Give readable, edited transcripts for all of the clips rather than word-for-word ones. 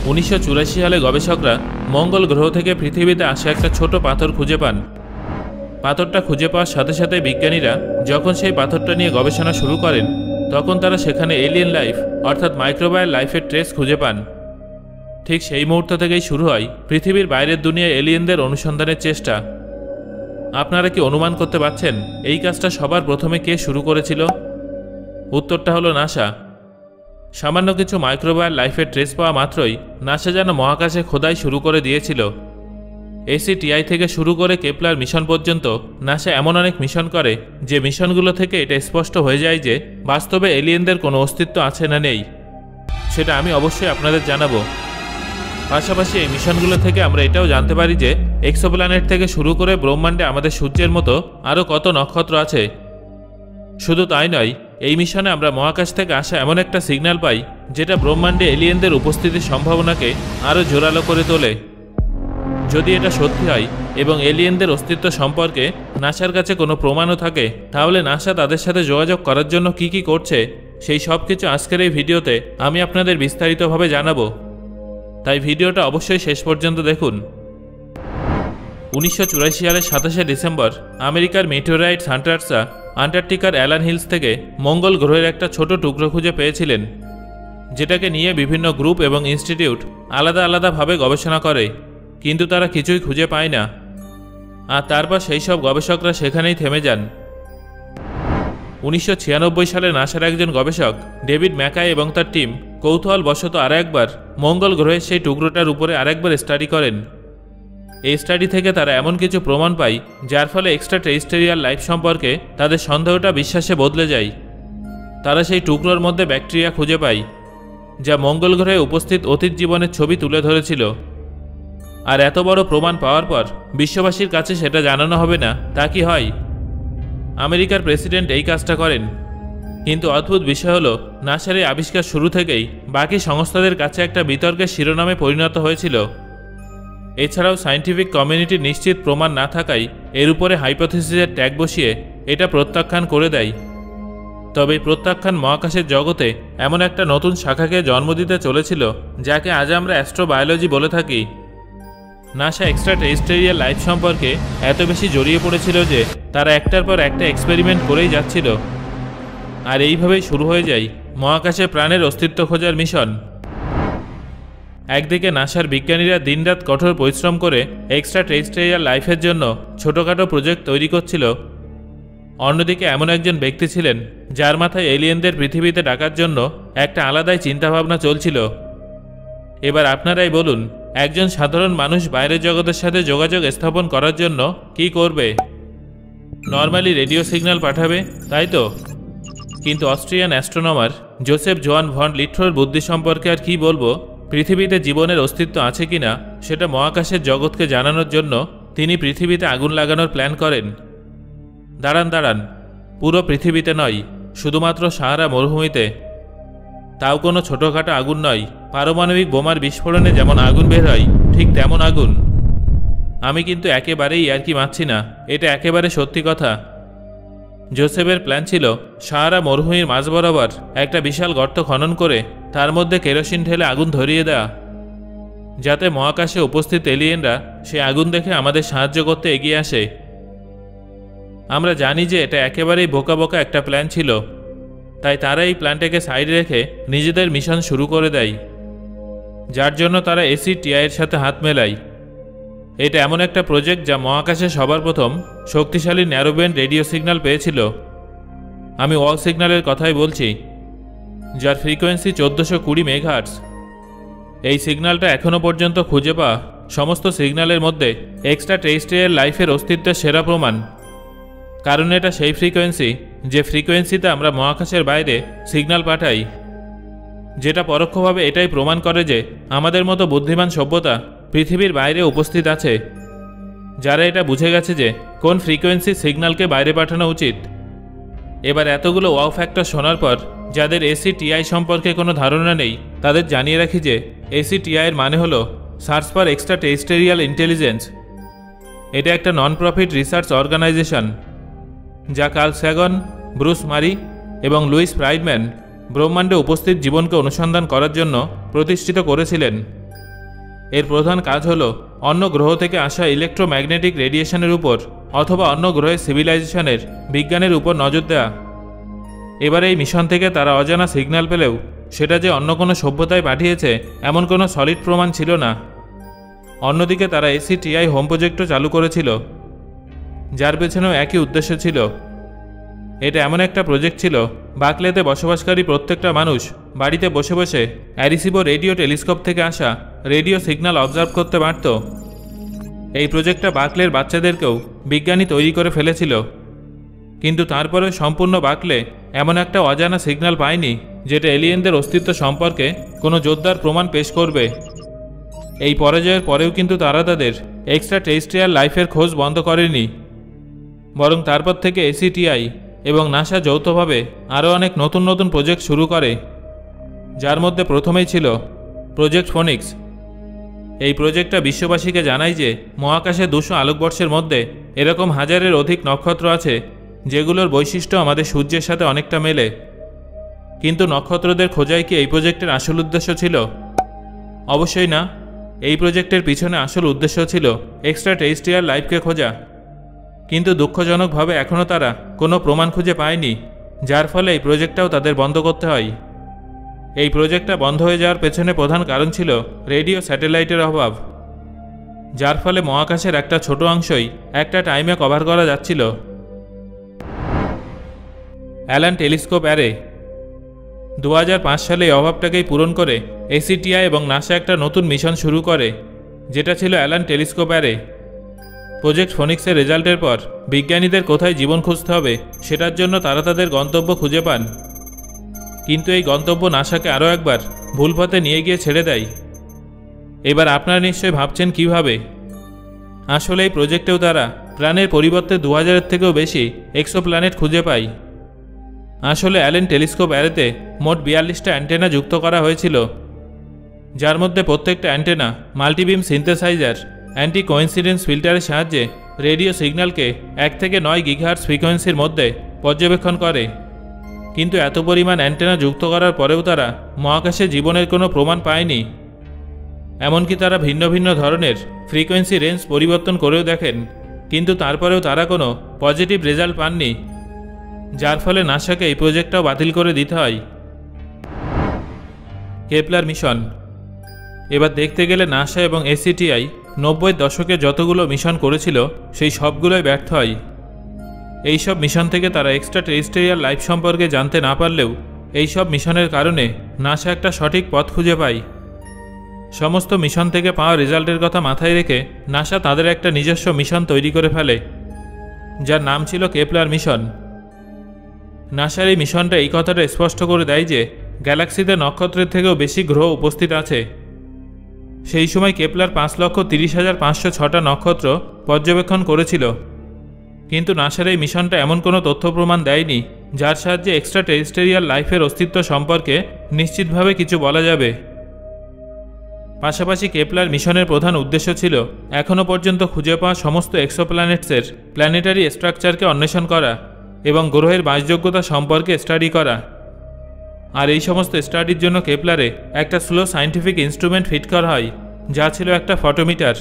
1984 সালে গবেষকরা মঙ্গল গ্রহ থেকে পৃথিবীতে আসা একটা ছোট পাথর খুঁজে পান। পাথরটা খুঁজে পাওয়ার সাথে সাথে বিজ্ঞানীরা যখন সেই পাথরটা নিয়ে গবেষণা শুরু করেন তখন তারা সেখানে এলিয়েন লাইফ অর্থাৎ মাইক্রোবায়াল লাইফের ট্রেস খুঁজে পান। ঠিক সেই মুহূর্ত থেকেই শুরু হয় পৃথিবীর বাইরের দুনিয়ায় এলিয়েনদের অনুসন্ধানের চেষ্টা। আপনারা কি অনুমান করতে পারছেন এই কাজটা সবার প্রথমে কে শুরু করেছিল? উত্তরটা হলো নাসা। সামান্য কিছু মাইক্রোবায়াল লাইফের ট্রেস পাওয়া মাত্রই নাসা যেন মহাকাশে খোদাই শুরু করে দিয়েছিল। ACTI থেকে শুরু করে কেপলার মিশন পর্যন্ত নাসা এমন অনেক মিশন করে যে মিশনগুলো থেকে এটা স্পষ্ট হয়ে যায় যে বাস্তবে এলিয়েনদের কোনো অস্তিত্ব আছে না নেই, সেটা আমি অবশ্যই আপনাদের জানাবো। পাশাপাশি এই মিশনগুলো থেকে আমরা এটাও জানতে পারি যে এক্সোপ্ল্যানেট থেকে শুরু করে ব্রহ্মাণ্ডে আমাদের সূর্যের মতো আরও কত নক্ষত্র আছে। শুধু তাই নয়, এই মিশনে আমরা মহাকাশ থেকে আসা এমন একটা সিগন্যাল পাই যেটা ব্রহ্মাণ্ডে এলিয়েনদের উপস্থিতির সম্ভাবনাকে আরও জোরালো করে তোলে। যদি এটা সত্যি হয় এবং এলিয়েনদের অস্তিত্ব সম্পর্কে নাসার কাছে কোনো প্রমাণও থাকে, তাহলে নাসা তাদের সাথে যোগাযোগ করার জন্য কি করছে সেই সব কিছু আজকের এই ভিডিওতে আমি আপনাদের বিস্তারিতভাবে জানাবো। তাই ভিডিওটা অবশ্যই শেষ পর্যন্ত দেখুন। 1984 সালের 27শে ডিসেম্বর আমেরিকার মেটিওরাইট হান্টার্সরা আন্টার্কটিকার অ্যালান হিলস থেকে মঙ্গল গ্রহের একটা ছোট টুকরো খুঁজে পেয়েছিলেন, যেটাকে নিয়ে বিভিন্ন গ্রুপ এবং ইনস্টিটিউট আলাদা আলাদাভাবে গবেষণা করে, কিন্তু তারা কিছুই খুঁজে পায় না। আর তারপর সেই সব গবেষকরা সেখানেই থেমে যান। 1996 সালে নাসার একজন গবেষক ডেভিড ম্যাকাই এবং তার টিম কৌতূহলবশত আরেকবার মঙ্গল গ্রহের সেই টুকরোটার উপরে আরেকবার স্টাডি করেন। এই স্টাডি থেকে তারা এমন কিছু প্রমাণ পায় যার ফলে এক্সট্রা টেরিস্টেরিয়াল লাইফ সম্পর্কে তাদের সন্দেহটা বিশ্বাসে বদলে যায়। তারা সেই টুকরোর মধ্যে ব্যাকটেরিয়া খুঁজে পায় যা মঙ্গল গ্রহে উপস্থিত অতীত জীবনের ছবি তুলে ধরেছিল। আর এত বড় প্রমাণ পাওয়ার পর বিশ্ববাসীর কাছে সেটা জানানো হবে না তা কি হয়? আমেরিকার প্রেসিডেন্ট এই কাজটা করেন। কিন্তু অদ্ভুত বিষয় হলো নাসার এই আবিষ্কার শুরু থেকেই বাকি সংস্থাদের কাছে একটা বিতর্কের শিরোনামে পরিণত হয়েছিল। এছাড়াও সায়েন্টিফিক কমিউনিটির নিশ্চিত প্রমাণ না থাকায় এর উপরে হাইপোথিসিসের ট্যাগ বসিয়ে এটা প্রত্যাখ্যান করে দেয়। তবে এই প্রত্যাখ্যান মহাকাশের জগতে এমন একটা নতুন শাখাকে জন্ম দিতে চলেছিল যাকে আজ আমরা অ্যাস্ট্রোবায়োলজি বলে থাকি। নাসা এক্সট্রা টেরিস্টেরিয়াল লাইফ সম্পর্কে এত বেশি জড়িয়ে পড়েছিল যে তারা একটার পর একটা এক্সপেরিমেন্ট করেই যাচ্ছিল। আর এইভাবেই শুরু হয়ে যায় মহাকাশে প্রাণের অস্তিত্ব খোঁজার মিশন। একদিকে নাসার বিজ্ঞানীরা দিনরাত কঠোর পরিশ্রম করে এক্সট্রা টেরিস্টেরিয়াল লাইফের জন্য ছোটোখাটো প্রজেক্ট তৈরি করছিল, অন্যদিকে এমন একজন ব্যক্তি ছিলেন যার মাথায় এলিয়েনদের পৃথিবীতে ডাকার জন্য একটা আলাদাই চিন্তাভাবনা চলছিল। এবার আপনারাই বলুন, একজন সাধারণ মানুষ বাইরের জগতের সাথে যোগাযোগ স্থাপন করার জন্য কি করবে? নর্মালি রেডিও সিগন্যাল পাঠাবে, তাই তো? কিন্তু অস্ট্রিয়ান অ্যাস্ট্রোনমার জোসেফ জোয়ান ভন লিট্রোর বুদ্ধি সম্পর্কে আর কি বলবো। পৃথিবীতে জীবনের অস্তিত্ব আছে কিনা সেটা মহাকাশের জগৎকে জানানোর জন্য তিনি পৃথিবীতে আগুন লাগানোর প্ল্যান করেন। দাঁড়ান, পুরো পৃথিবীতে নয়, শুধুমাত্র সাহারা মরুভূমিতে। তাও কোনো ছোটোখাটো আগুন নয়, পারমাণবিক বোমার বিস্ফোরণে যেমন আগুন বের হয় ঠিক তেমন আগুন। আমি কিন্তু একেবারেই আর কি মানছি না, এটা একেবারে সত্যি কথা। জোসেফের প্ল্যান ছিল সাহারা মরুভূমির মাঝ বরাবর একটা বিশাল গর্ত খনন করে তার মধ্যে কেরোসিন ঢেলে আগুন ধরিয়ে দেয়া, যাতে মহাকাশে উপস্থিত এলিয়েনরা সে আগুন দেখে আমাদের সাহায্য করতে এগিয়ে আসে। আমরা জানি যে এটা একেবারেই বোকা বোকা একটা প্ল্যান ছিল, তাই তারা এই প্ল্যানটাকে সাইডে রেখে নিজেদের মিশন শুরু করে দেয়, যার জন্য তারা ACTI এর সাথে হাত মেলায়। এটা এমন একটা প্রজেক্ট যা মহাকাশে সবার প্রথম শক্তিশালী ন্যারোব্যান্ড রেডিও সিগন্যাল পেয়েছিল। আমি ওয়াল সিগন্যালের কথাই বলছি, যার ফ্রিকোয়েন্সি 1420 মেগাহার্টজ। এই সিগন্যালটা এখনও পর্যন্ত খুঁজে পাওয়া সমস্ত সিগন্যালের মধ্যে এক্সট্রা টেরিস্টেরিয়াল লাইফের অস্তিত্বের সেরা প্রমাণ, কারণ এটা সেই ফ্রিকোয়েন্সি যে ফ্রিকোয়েন্সিতে আমরা মহাকাশের বাইরে সিগন্যাল পাঠাই, যেটা পরোক্ষভাবে এটাই প্রমাণ করে যে আমাদের মতো বুদ্ধিমান সভ্যতা পৃথিবীর বাইরে উপস্থিত আছে, যারা এটা বুঝে গেছে যে কোন ফ্রিকোয়েন্সি সিগন্যালকে বাইরে পাঠানো উচিত। এবার এতগুলো ওয়াও ফ্যাক্টর শোনার পর যাদের ACTI সম্পর্কে কোনো ধারণা নেই তাদের জানিয়ে রাখি যে ACTI এর মানে হলো সার্চ ফর এক্সট্রা টেরিস্টেরিয়াল ইন্টেলিজেন্স। এটা একটা নন প্রফিট রিসার্চ অর্গানাইজেশন যা কার্ল স্যাগন, ব্রুস মারি এবং লুইস ফ্রাইডম্যান ব্রহ্মাণ্ডে উপস্থিত জীবনকে অনুসন্ধান করার জন্য প্রতিষ্ঠিত করেছিলেন। এর প্রধান কাজ হলো অন্য গ্রহ থেকে আসা ইলেকট্রোম্যাগনেটিক রেডিয়েশনের উপর অথবা অন্য গ্রহের সিভিলাইজেশনের বিজ্ঞানের উপর নজর দেওয়া। এবার এই মিশন থেকে তারা অজানা সিগন্যাল পেলেও সেটা যে অন্য কোনো সভ্যতায় পাঠিয়েছে এমন কোনো সলিড প্রমাণ ছিল না। অন্যদিকে তারা ACTI হোম প্রজেক্টও চালু করেছিল, যার পেছনেও একই উদ্দেশ্য ছিল। এটা এমন একটা প্রজেক্ট ছিল বাকলেতে বসবাসকারী প্রত্যেকটা মানুষ বাড়িতে বসে বসে অ্যারিসিবো রেডিও টেলিস্কোপ থেকে আসা রেডিও সিগন্যাল অবজার্ভ করতে পারত। এই প্রজেক্টটা বাকলের বাচ্চাদেরকেও বিজ্ঞানী তৈরি করে ফেলেছিল, কিন্তু তারপরেও সম্পূর্ণ বাকলে এমন একটা অজানা সিগন্যাল পায়নি যেটা এলিয়েনদের অস্তিত্ব সম্পর্কে কোনো জোরদার প্রমাণ পেশ করবে। এই পরাজয়ের পরেও কিন্তু তারা তাদের এক্সট্রা টেরেস্ট্রিয়াল লাইফের খোঁজ বন্ধ করেনি, বরং তারপর থেকে ACTI এবং নাসা যৌথভাবে আরও অনেক নতুন নতুন প্রজেক্ট শুরু করে, যার মধ্যে প্রথমেই ছিল প্রজেক্ট ফোনিক্স। এই প্রজেক্টটা বিশ্ববাসীকে জানায় যে মহাকাশে 200 আলোকবর্ষের মধ্যে এরকম হাজারের অধিক নক্ষত্র আছে যেগুলোর বৈশিষ্ট্য আমাদের সূর্যের সাথে অনেকটা মেলে। কিন্তু নক্ষত্রদের খোঁজাই কি এই প্রজেক্টের আসল উদ্দেশ্য ছিল? অবশ্যই না। এই প্রজেক্টের পিছনে আসল উদ্দেশ্য ছিল এক্সট্রা টেরেস্ট্রিয়াল লাইফকে খোঁজা, কিন্তু দুঃখজনকভাবে এখনও তারা কোনো প্রমাণ খুঁজে পায়নি, যার ফলে এই প্রজেক্টটাও তাদের বন্ধ করতে হয়। এই প্রজেক্টটা বন্ধ হয়ে যাওয়ার পেছনে প্রধান কারণ ছিল রেডিও স্যাটেলাইটের অভাব, যার ফলে মহাকাশের একটা ছোট অংশই একটা টাইমে কভার করা যাচ্ছিল। অ্যালান টেলিস্কোপ অ্যারে 2005 সালে এই অভাবটাকেই পূরণ করে ACTI এবং নাসা একটা নতুন মিশন শুরু করে, যেটা ছিল অ্যালান টেলিস্কোপ অ্যারে। প্রজেক্ট ফোনিক্সের রেজাল্টের পর বিজ্ঞানীদের কোথায় জীবন খুঁজতে হবে সেটার জন্য তারা তাদের গন্তব্য খুঁজে পান, কিন্তু এই গন্তব্য নাসাকে আরও একবার ভুল পথে নিয়ে গিয়ে ছেড়ে দেয়। এবার আপনারা নিশ্চয়ই ভাবছেন কিভাবে। আসলে এই প্রজেক্টেও তারা প্ল্যানের পরিবর্তে 2000-এর থেকেও বেশি এক্সোপ্ল্যানেট খুঁজে পায়। আসলে অ্যালেন টেলিস্কোপ অ্যারেতে মোট 42টা অ্যান্টেনা যুক্ত করা হয়েছিল, যার মধ্যে প্রত্যেকটা antenna multibeam synthesiser anti coincidence ফিল্টারের সাহায্যে রেডিও সিগন্যালকে 1 থেকে 9 গিগাহার্টজ ফ্রিকোয়েন্সির মধ্যে পর্যবেক্ষণ করে। কিন্তু এত পরিমাণ অ্যান্টেনা যুক্ত করার পরেও তারা মহাকাশে জীবনের কোনো প্রমাণ পায়নি। এমনকি তারা ভিন্ন ভিন্ন ধরনের ফ্রিকোয়েন্সি রেঞ্জ পরিবর্তন করেও দেখেন, কিন্তু তারপরেও তারা কোনো পজিটিভ রেজাল্ট পাননি, যার ফলে নাসাকে এই প্রজেক্টটাও বাতিল করে দিতে হয়। Kepler mission. এবার দেখতে গেলে নাসা এবং ACTI 90-এর দশকে যতগুলো মিশন করেছিল সেই সবগুলোই ব্যর্থ হয়। এইসব মিশন থেকে তারা এক্সট্রা টেরেস্ট্রিয়াল লাইফ সম্পর্কে জানতে না পারলেও এইসব মিশনের কারণে নাসা একটা সঠিক পথ খুঁজে পায়। সমস্ত মিশন থেকে পাওয়া রেজাল্টের কথা মাথায় রেখে নাসা তাদের একটা নিজস্ব মিশন তৈরি করে ফেলে, যার নাম ছিল কেপলার মিশন। নাসার এই মিশনটা এই কথাটা স্পষ্ট করে দেয় যে গ্যালাক্সিতে নক্ষত্রের থেকেও বেশি গ্রহ উপস্থিত আছে। সেই সময় কেপলার 5,30,506টা নক্ষত্র পর্যবেক্ষণ করেছিল, কিন্তু নাসার এই মিশনটা এমন কোনো তথ্য প্রমাণ দেয়নি যার সাহায্যে এক্সট্রা টেরেস্ট্রিয়াল লাইফের অস্তিত্ব সম্পর্কে নিশ্চিতভাবে কিছু বলা যাবে। পাশাপাশি কেপলার মিশনের প্রধান উদ্দেশ্য ছিল এখনও পর্যন্ত খুঁজে পাওয়া সমস্ত এক্সোপ্ল্যানেটসের প্ল্যানেটারি স্ট্রাকচারকে অন্বেষণ করা এবং গ্রহের বাসযোগ্যতা সম্পর্কে স্টাডি করা। আর এই সমস্ত স্টাডির জন্য কেপলারে একটা স্লো সায়েন্টিফিক ইনস্ট্রুমেন্ট ফিট করা হয়, যা ছিল একটা ফটোমিটার।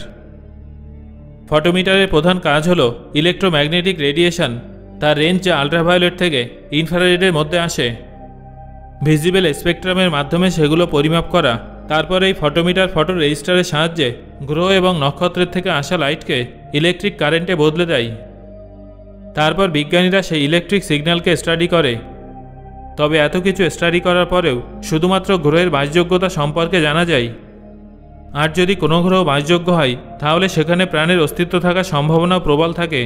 ফটোমিটারের প্রধান কাজ হলো ইলেকট্রোম্যাগনেটিক রেডিয়েশন, তার রেঞ্জ যা আল্ট্রাভায়োলেট থেকে ইনফ্রারেডের মধ্যে আসে, ভিজিবল স্পেকট্রামের মাধ্যমে সেগুলো পরিমাপ করা। তারপর এই ফটোমিটার ফটো রেজিস্টারের সাহায্যে গ্রহ এবং নক্ষত্রের থেকে আসা লাইটকে ইলেকট্রিক কারেন্টে বদলে দেয়। তারপর বিজ্ঞানীরা সেই ইলেকট্রিক সিগন্যালকে স্টাডি করে। তবে এত কিছু স্টাডি করার পরেও শুধুমাত্র গ্রহের বাসযোগ্যতা সম্পর্কে জানা যায়। আর যদি কোনো গ্রহ বাসযোগ্য হয় তাহলে সেখানে প্রাণের অস্তিত্ব থাকার সম্ভাবনাও প্রবল থাকে,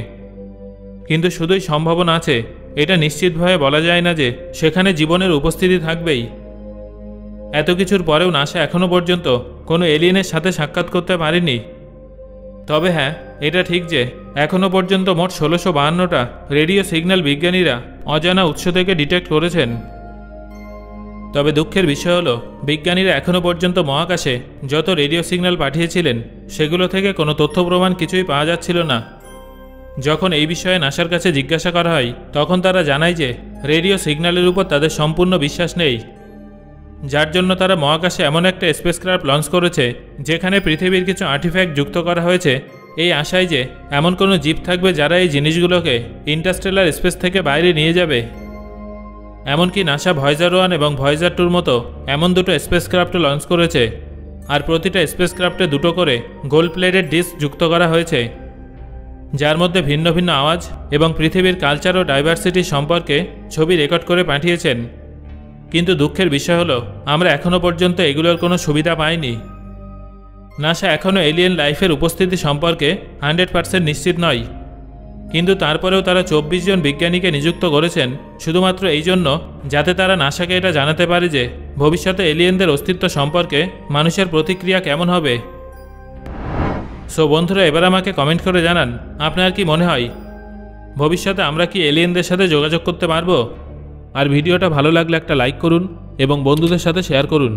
কিন্তু শুধুই সম্ভাবনা আছে, এটা নিশ্চিতভাবে বলা যায় না যে সেখানে জীবনের উপস্থিতি থাকবেই। এত কিছুর পরেও নাসা এখনও পর্যন্ত কোনো এলিয়েনের সাথে সাক্ষাৎ করতে পারেনি। তবে হ্যাঁ, এটা ঠিক যে এখনও পর্যন্ত মোট 1652টা রেডিও সিগন্যাল বিজ্ঞানীরা অজানা উৎস থেকে ডিটেক্ট করেছেন। তবে দুঃখের বিষয় হলো বিজ্ঞানীরা এখনও পর্যন্ত মহাকাশে যত রেডিও সিগন্যাল পাঠিয়েছিলেন সেগুলো থেকে কোনো তথ্য প্রমাণ কিছুই পাওয়া যাচ্ছিল না। যখন এই বিষয়ে নাসার কাছে জিজ্ঞাসা করা হয় তখন তারা জানায় যে রেডিও সিগন্যালের উপর তাদের সম্পূর্ণ বিশ্বাস নেই। যার জন্য তারা মহাকাশে এমন একটা স্পেসক্রাফট লঞ্চ করেছে যেখানে পৃথিবীর কিছু আর্টিফ্যাক্ট যুক্ত করা হয়েছে এই আশায় যে এমন কোনো জীব থাকবে যারা এই জিনিসগুলোকে ইন্টারস্টেলার স্পেস থেকে বাইরে নিয়ে যাবে। এমনকি নাসা ভয়েজার 1 এবং ভয়েজার 2-র মতো এমন দুটো স্পেসক্রাফটও লঞ্চ করেছে, আর প্রতিটা স্পেসক্রাফটে দুটো করে গোল্ড প্লেটেড ডিস্ক যুক্ত করা হয়েছে যার মধ্যে ভিন্ন ভিন্ন আওয়াজ এবং পৃথিবীর কালচার ও ডাইভার্সিটি সম্পর্কে ছবি রেকর্ড করে পাঠিয়েছেন। কিন্তু দুঃখের বিষয় হলো আমরা এখনও পর্যন্ত এগুলোর কোনো সুবিধা পাইনি। নাসা এখনও এলিয়েন লাইফের উপস্থিতি সম্পর্কে 100% নিশ্চিত নয়, কিন্তু তারপরেও তারা 24 জন বিজ্ঞানীকে নিযুক্ত করেছেন শুধুমাত্র এই জন্য যাতে তারা নাসাকে এটা জানাতে পারে যে ভবিষ্যতে এলিয়েনদের অস্তিত্ব সম্পর্কে মানুষের প্রতিক্রিয়া কেমন হবে। সো বন্ধুরা, এবার আমাকে কমেন্ট করে জানান আপনার কি মনে হয় ভবিষ্যতে আমরা কি এলিয়েনদের সাথে যোগাযোগ করতে পারবো? আর ভিডিওটা ভালো লাগলে একটা লাইক করুন এবং বন্ধুদের সাথে শেয়ার করুন।